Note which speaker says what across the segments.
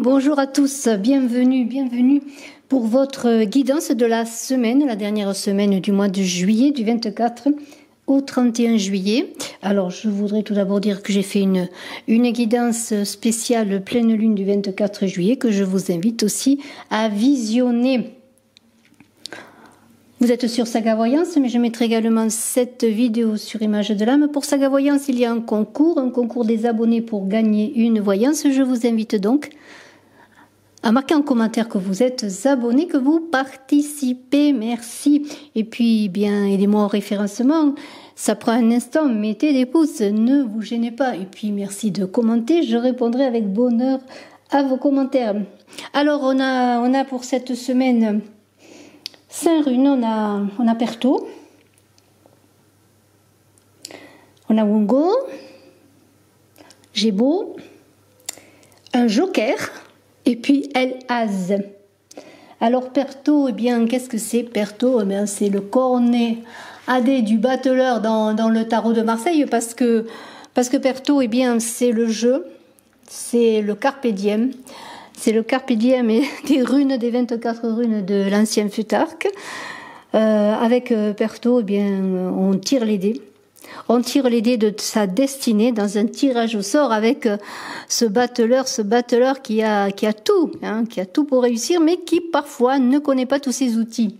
Speaker 1: Bonjour à tous, bienvenue pour votre guidance de la semaine, la dernière semaine du mois de juillet, du 24 au 31 juillet. Alors je voudrais tout d'abord dire que j'ai fait une guidance spéciale pleine lune du 24 juillet que je vous invite aussi à visionner. Vous êtes sur Saga Voyance, mais je mettrai également cette vidéo sur Image de l'âme. Pour Saga Voyance, il y a un concours des abonnés pour gagner une voyance. Je vous invite donc à marquer en commentaire que vous êtes abonné, que vous participez. Merci. Et puis, bien, aidez-moi au référencement. Ça prend un instant, mettez des pouces, ne vous gênez pas. Et puis, merci de commenter. Je répondrai avec bonheur à vos commentaires. Alors, on a pour cette semaine 5 runes. On a Perto. On a Wungo. Gébo. Un joker. Et puis El Az. Alors Perto, eh bien, qu'est-ce que c'est Perto? Eh bien, c'est le cornet AD du battleur dans le tarot de Marseille, parce que Perto, eh bien, c'est le jeu, c'est le carpe diem, c'est le carpe diem et des runes, des 24 runes de l'ancien Futark. Avec Perto, eh bien, on tire les dés. On tire les dés de sa destinée dans un tirage au sort avec ce battleur qui a tout pour réussir, mais qui parfois ne connaît pas tous ses outils.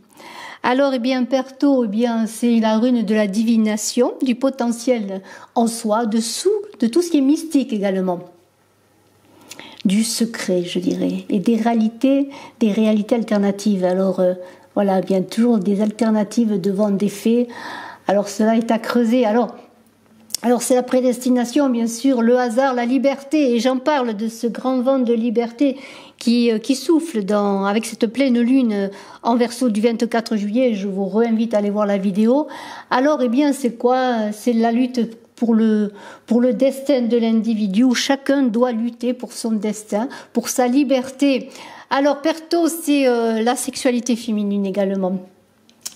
Speaker 1: Alors, eh bien, Perto, eh bien, c'est la rune de la divination, du potentiel en soi, de tout ce qui est mystique également. Du secret, je dirais, et des réalités alternatives. Alors, voilà, bien toujours des alternatives devant des faits. Alors cela est à creuser. Alors c'est la prédestination, bien sûr, le hasard, la liberté. Et j'en parle de ce grand vent de liberté qui souffle avec cette pleine lune en Verseau du 24 juillet. Je vous réinvite à aller voir la vidéo. Alors, eh bien, c'est quoi? C'est la lutte pour le destin de l'individu, où chacun doit lutter pour son destin, pour sa liberté. Alors, Perto, c'est la sexualité féminine également.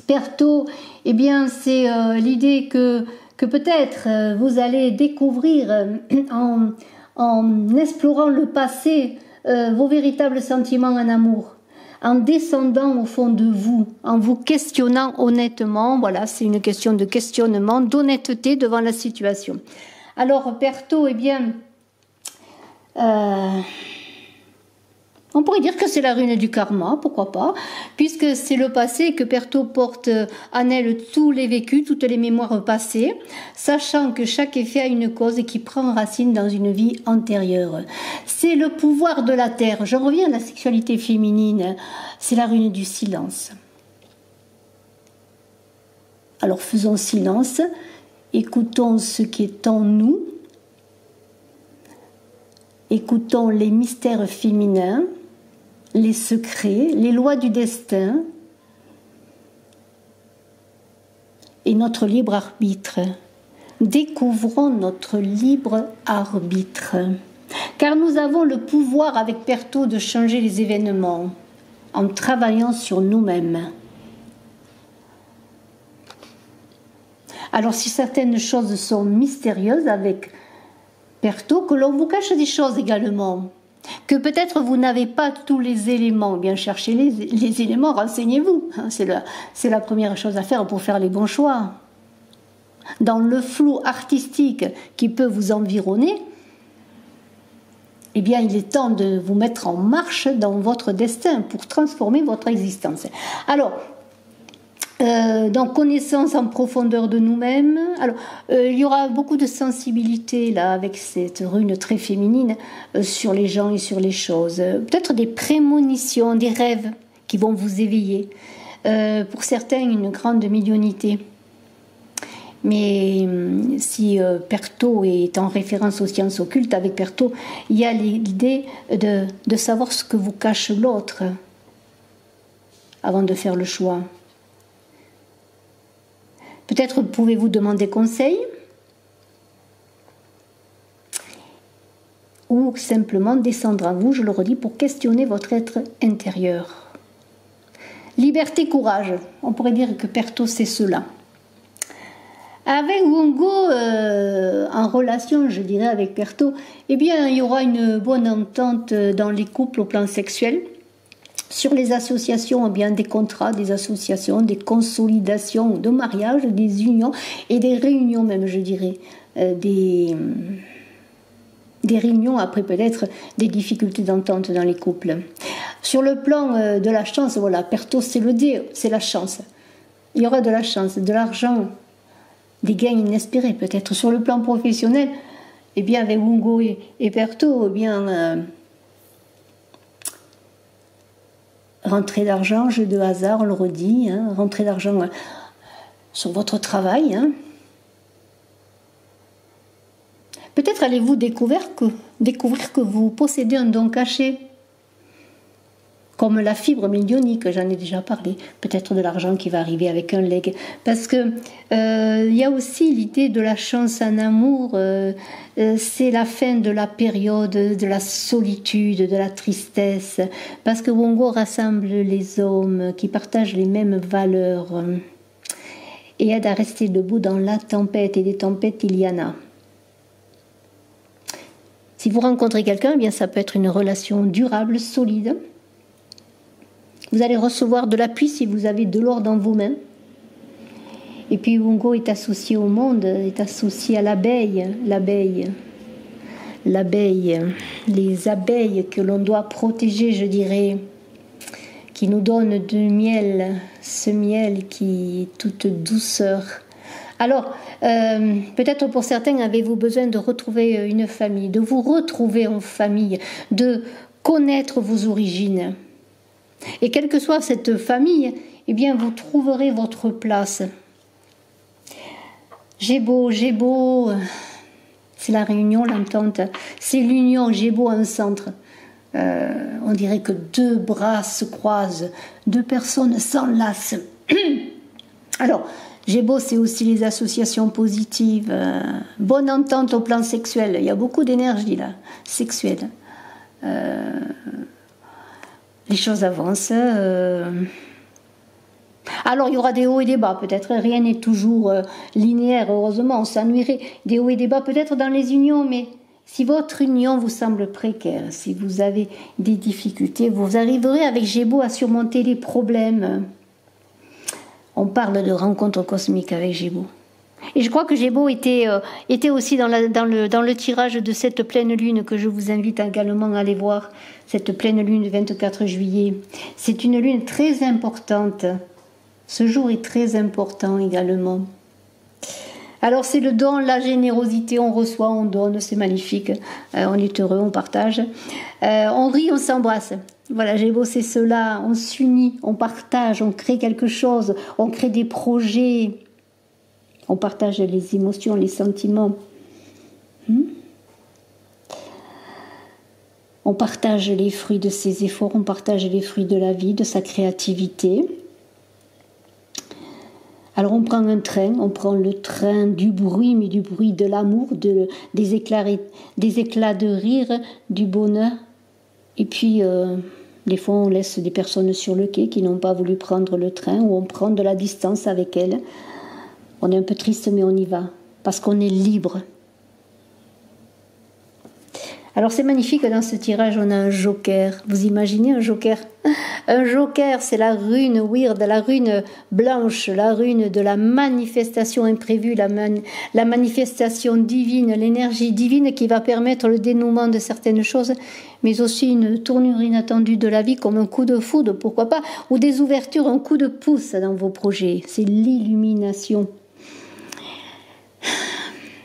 Speaker 1: Perto, eh bien, c'est l'idée que peut-être vous allez découvrir en explorant le passé vos véritables sentiments en amour, en descendant au fond de vous, en vous questionnant honnêtement. Voilà, c'est une question de questionnement, d'honnêteté devant la situation. Alors, Perto, eh bien, on pourrait dire que c'est la rune du karma, pourquoi pas, puisque c'est le passé, que Perto porte en elle tous les vécus, toutes les mémoires passées, sachant que chaque effet a une cause et qui prend racine dans une vie antérieure. C'est le pouvoir de la terre. J'en reviens à la sexualité féminine. C'est la rune du silence. Alors faisons silence, écoutons ce qui est en nous, écoutons les mystères féminins, les secrets, les lois du destin et notre libre arbitre. Découvrons notre libre arbitre. Car nous avons le pouvoir avec Perto de changer les événements en travaillant sur nous-mêmes. Alors si certaines choses sont mystérieuses avec Perto, que l'on vous cache des choses également, que peut-être vous n'avez pas tous les éléments, bien cherchez les éléments, renseignez-vous. C'est la première chose à faire pour faire les bons choix. Dans le flou artistique qui peut vous environner, eh bien, il est temps de vous mettre en marche dans votre destin pour transformer votre existence. Alors, donc connaissance en profondeur de nous-mêmes. Alors il y aura beaucoup de sensibilité là avec cette rune très féminine sur les gens et sur les choses. Peut-être des prémonitions, des rêves qui vont vous éveiller. Pour certains, une grande médiumnité. Mais si Perto est en référence aux sciences occultes, avec Perto, il y a l'idée de savoir ce que vous cache l'autre avant de faire le choix. Peut-être pouvez-vous demander conseil ou simplement descendre à vous, je le redis, pour questionner votre être intérieur. Liberté, courage. On pourrait dire que Perto, c'est cela. Avec Wongo, en relation, je dirais, avec Perto, eh bien, il y aura une bonne entente dans les couples au plan sexuel. Sur les associations, eh bien, des contrats, des associations, des consolidations de mariage, des unions et des réunions même, je dirais, des réunions après peut-être des difficultés d'entente dans les couples. Sur le plan de la chance, voilà, Perto c'est le dé, c'est la chance. Il y aura de la chance, de l'argent, des gains inespérés peut-être. Sur le plan professionnel, eh bien avec Wongo et Perto, eh bien rentrée d'argent, jeu de hasard, on le redit, hein, rentrée d'argent sur votre travail. Hein. Peut-être allez-vous découvrir que vous possédez un don caché, comme la fibre médiumnique, j'en ai déjà parlé. Peut-être de l'argent qui va arriver avec un legs. Parce que il y a aussi l'idée de la chance en amour. C'est la fin de la période de la solitude, de la tristesse. Parce que Wongo rassemble les hommes qui partagent les mêmes valeurs et aide à rester debout dans la tempête. Et des tempêtes, il y en a. Si vous rencontrez quelqu'un, eh bien ça peut être une relation durable, solide. Vous allez recevoir de l'appui si vous avez de l'or dans vos mains. Et puis Wongo est associé au monde, est associé à l'abeille, les abeilles que l'on doit protéger, je dirais, qui nous donnent du miel, ce miel qui est toute douceur. Alors, peut-être pour certains, avez-vous besoin de retrouver une famille, de vous retrouver en famille, de connaître vos origines. Et quelle que soit cette famille, eh bien, vous trouverez votre place. Gébo, c'est la réunion, l'entente. C'est l'union, Gébo en centre. On dirait que deux bras se croisent, deux personnes s'enlacent. Alors, Gébo, c'est aussi les associations positives. Bonne entente au plan sexuel. Il y a beaucoup d'énergie là, sexuelle. Les choses avancent. Alors, il y aura des hauts et des bas, peut-être. Rien n'est toujours linéaire, heureusement. On s'ennuierait. Des hauts et des bas, peut-être dans les unions, mais si votre union vous semble précaire, si vous avez des difficultés, vous arriverez avec Gébo à surmonter les problèmes. On parle de rencontres cosmiques avec Gébo. Et je crois que Gébo était aussi dans le tirage de cette pleine lune que je vous invite également à aller voir, cette pleine lune du 24 juillet. C'est une lune très importante. Ce jour est très important également. Alors c'est le don, la générosité, on reçoit, on donne, c'est magnifique. On est heureux, on partage. On rit, on s'embrasse. Voilà, Gébo, c'est cela. On s'unit, on partage, on crée quelque chose, on crée des projets. On partage les émotions, les sentiments. On partage les fruits de ses efforts, on partage les fruits de la vie, de sa créativité. Alors on prend un train, on prend le train du bruit, mais du bruit de l'amour, des éclats de rire, du bonheur. Et puis, des fois, on laisse des personnes sur le quai qui n'ont pas voulu prendre le train, ou on prend de la distance avec elles. On est un peu triste, mais on y va, parce qu'on est libre. Alors c'est magnifique, dans ce tirage, on a un joker. Vous imaginez un joker? Un joker, c'est la rune weird, la rune blanche, la rune de la manifestation imprévue, la manifestation divine, l'énergie divine qui va permettre le dénouement de certaines choses, mais aussi une tournure inattendue de la vie, comme un coup de foudre, pourquoi pas, ou des ouvertures, un coup de pouce dans vos projets. C'est l'illumination.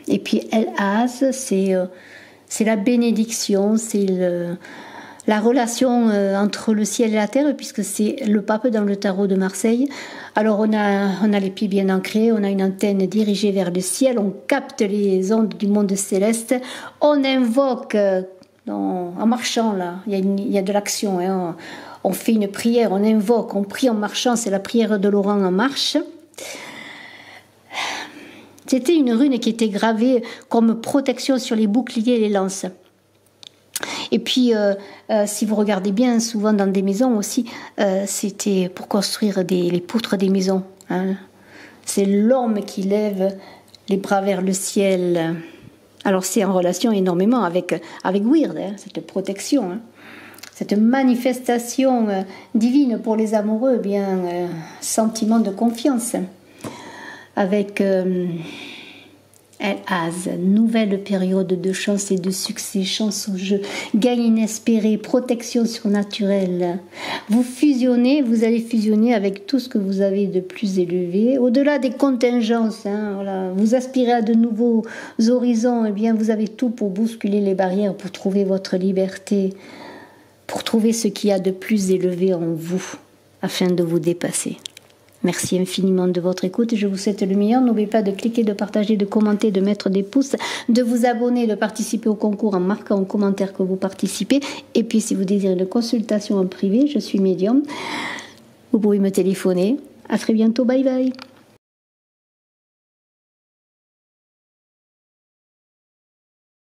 Speaker 1: Et puis El Az, c'est la bénédiction, c'est la relation entre le ciel et la terre, puisque c'est le pape dans le tarot de Marseille. Alors on a les pieds bien ancrés, on a une antenne dirigée vers le ciel, on capte les ondes du monde céleste, on invoque en marchant là, il y a de l'action, hein, on fait une prière, on invoque, on prie en marchant, c'est la prière de Laurent en marche. C'était une rune qui était gravée comme protection sur les boucliers et les lances. Et puis, si vous regardez bien, souvent dans des maisons aussi, c'était pour construire les poutres des maisons. Hein. C'est l'homme qui lève les bras vers le ciel. Alors c'est en relation énormément avec Weird, hein, cette protection, hein, cette manifestation divine pour les amoureux, bien sentiment de confiance. Avec El Has, nouvelle période de chance et de succès, chance au jeu, gain inespéré, protection surnaturelle. Vous allez fusionner avec tout ce que vous avez de plus élevé, au-delà des contingences. Hein, voilà. Vous aspirez à de nouveaux horizons, eh bien vous avez tout pour bousculer les barrières, pour trouver votre liberté, pour trouver ce qu'il y a de plus élevé en vous, afin de vous dépasser. Merci infiniment de votre écoute et je vous souhaite le meilleur. N'oubliez pas de cliquer, de partager, de commenter, de mettre des pouces, de vous abonner, de participer au concours en marquant en commentaire que vous participez. Et puis si vous désirez une consultation en privé, je suis médium. Vous pouvez me téléphoner. À très bientôt. Bye bye.